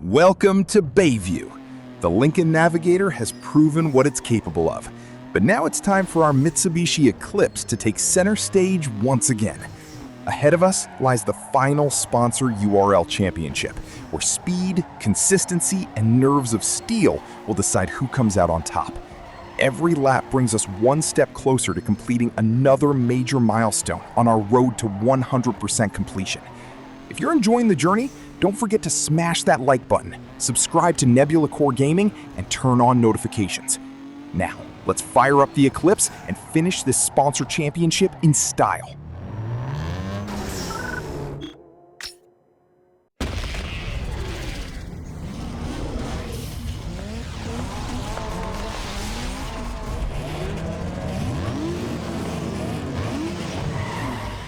Welcome to Bayview. The Lincoln Navigator has proven what it's capable of. But now it's time for our Mitsubishi Eclipse to take center stage once again. Ahead of us lies the final sponsor URL championship, where speed, consistency, and nerves of steel will decide who comes out on top. Every lap brings us one step closer to completing another major milestone on our road to 100% completion. If you're enjoying the journey, don't forget to smash that like button, subscribe to Nebula Core Gaming, and turn on notifications. Now, let's fire up the Eclipse and finish this sponsor championship in style.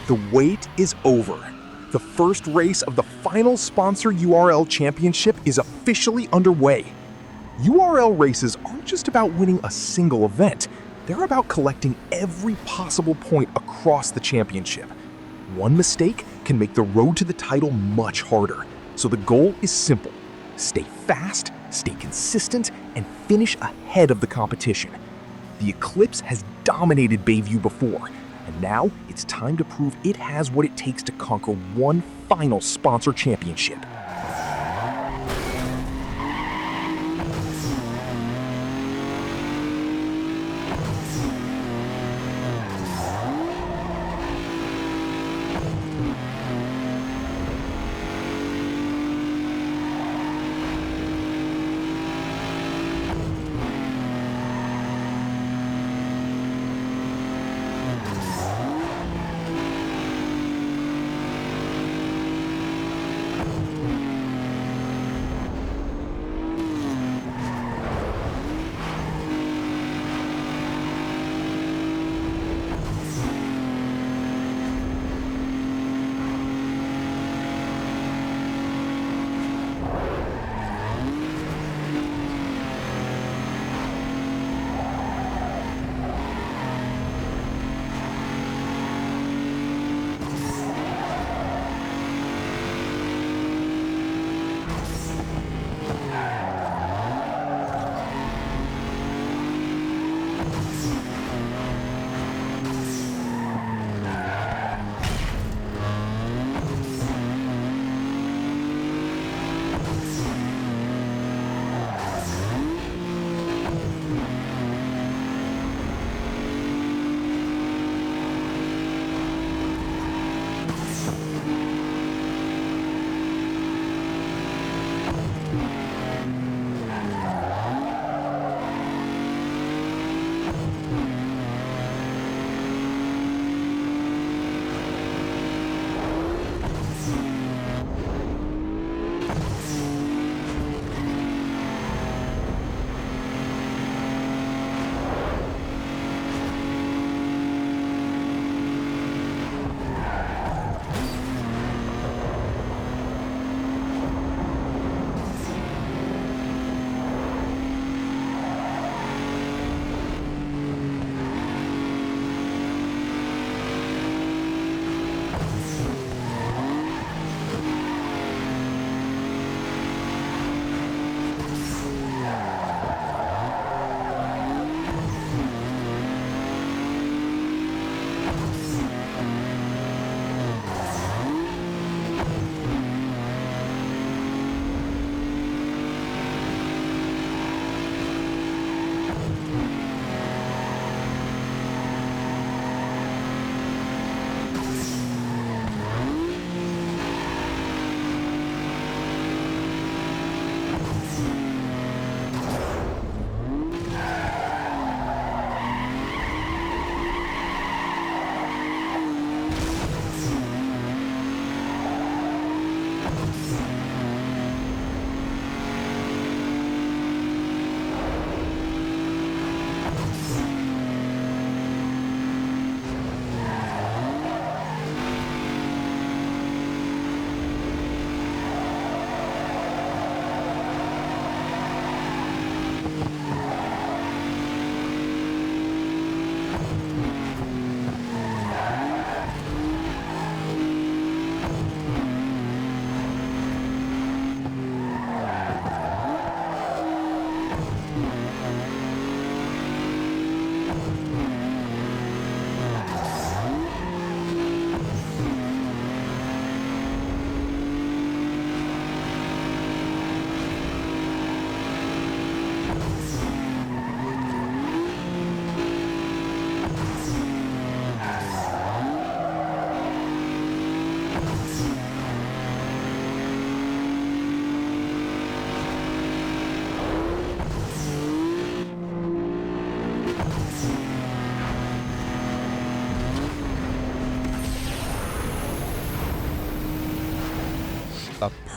The wait is over. The first race of the final sponsor URL championship is officially underway. URL races aren't just about winning a single event. They're about collecting every possible point across the championship. One mistake can make the road to the title much harder. So the goal is simple. Stay fast, stay consistent, and finish ahead of the competition. The Eclipse has dominated Bayview before, and now it's time to prove it has what it takes to conquer one final sponsor championship.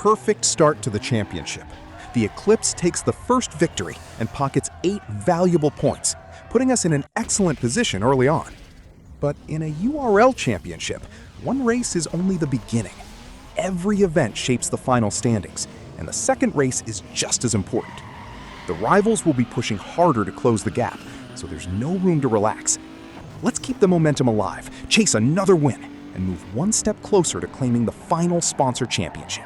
perfect start to the championship. The Eclipse takes the first victory and pockets 8 valuable points, putting us in an excellent position early on. But in a URL championship, one race is only the beginning. Every event shapes the final standings, and the second race is just as important. The rivals will be pushing harder to close the gap, so there's no room to relax. Let's keep the momentum alive, chase another win, and move one step closer to claiming the final sponsor championship.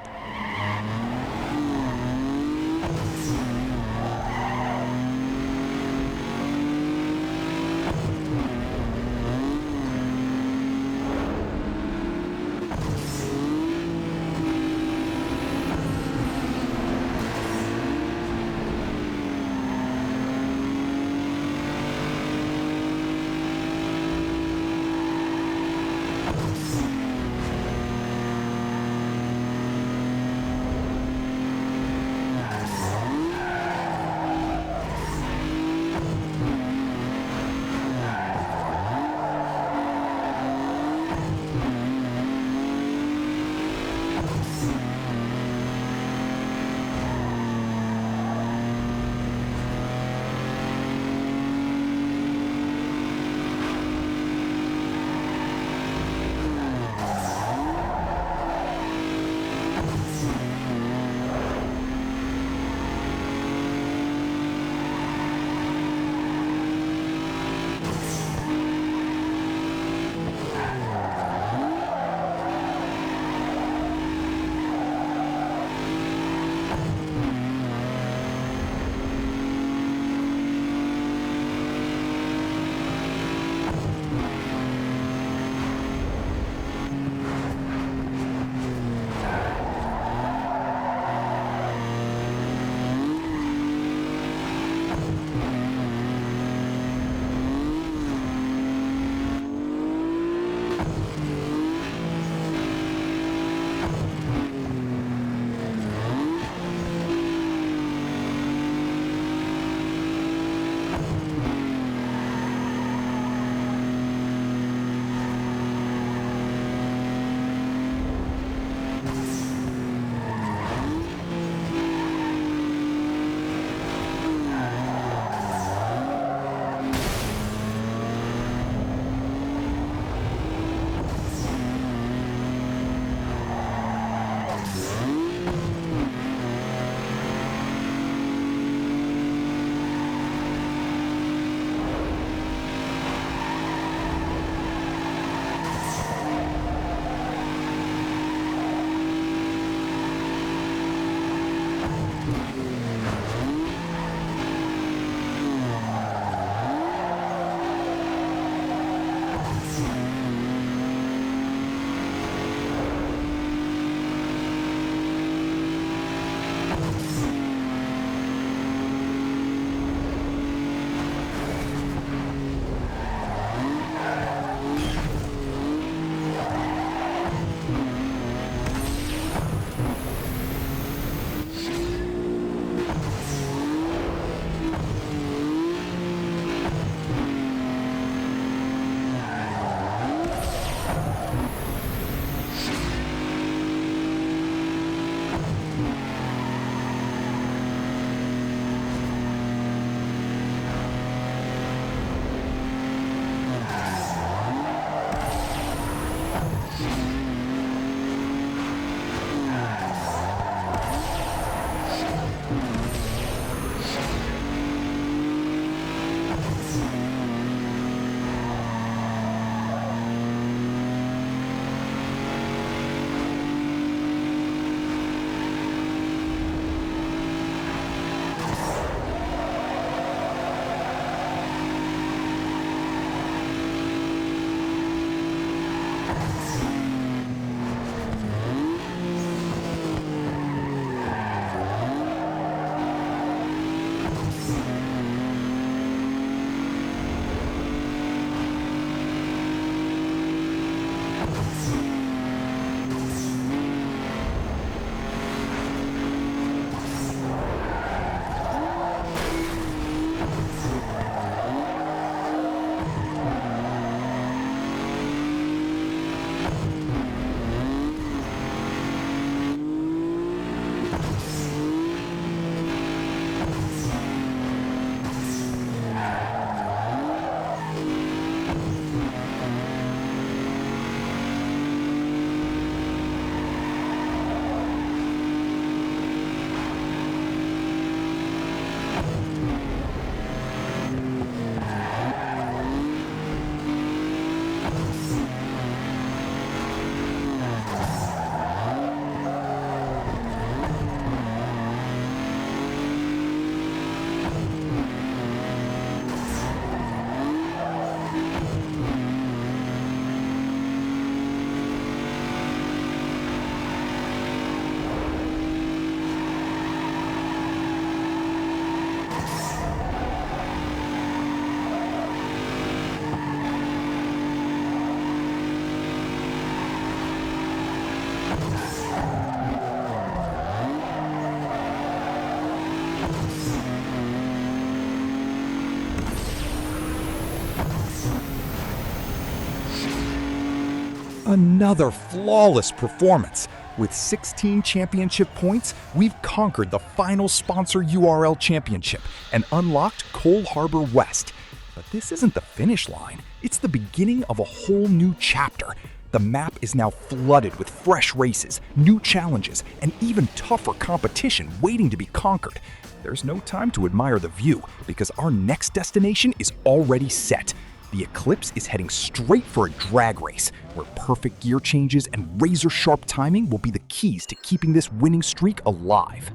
Another flawless performance. With 16 championship points, we've conquered the final sponsor URL championship and unlocked Coal Harbor West. But this isn't the finish line. It's the beginning of a whole new chapter. The map is now flooded with fresh races, new challenges, and even tougher competition waiting to be conquered. There's no time to admire the view because our next destination is already set. The Eclipse is heading straight for a drag race, where perfect gear changes and razor-sharp timing will be the keys to keeping this winning streak alive.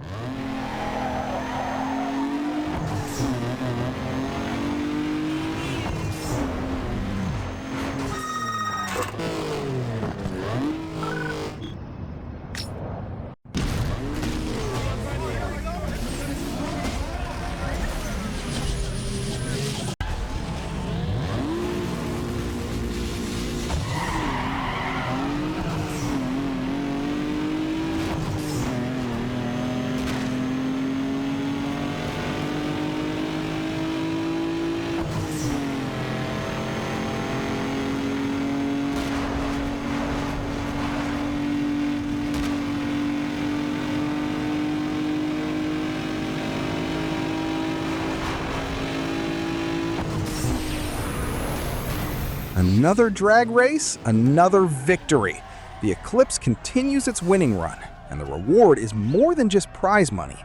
Another drag race, another victory. The Eclipse continues its winning run, and the reward is more than just prize money.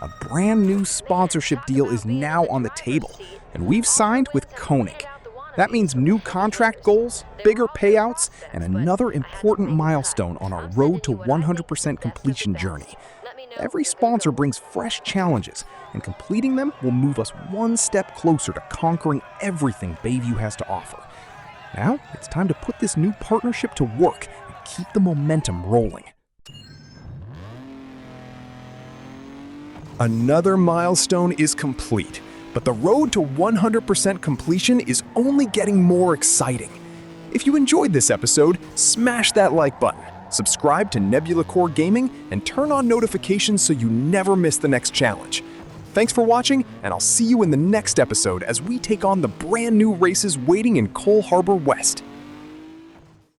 A brand new sponsorship deal is now on the table, and we've signed with KONIG. That means new contract goals, bigger payouts, and another important milestone on our road to 100% completion journey. Every sponsor brings fresh challenges, and completing them will move us one step closer to conquering everything Bayview has to offer. Now, it's time to put this new partnership to work and keep the momentum rolling. Another milestone is complete, but the road to 100% completion is only getting more exciting. If you enjoyed this episode, smash that like button, subscribe to Nebula Core Gaming, and turn on notifications so you never miss the next challenge. Thanks for watching, and I'll see you in the next episode as we take on the brand new races waiting in Coal Harbor West.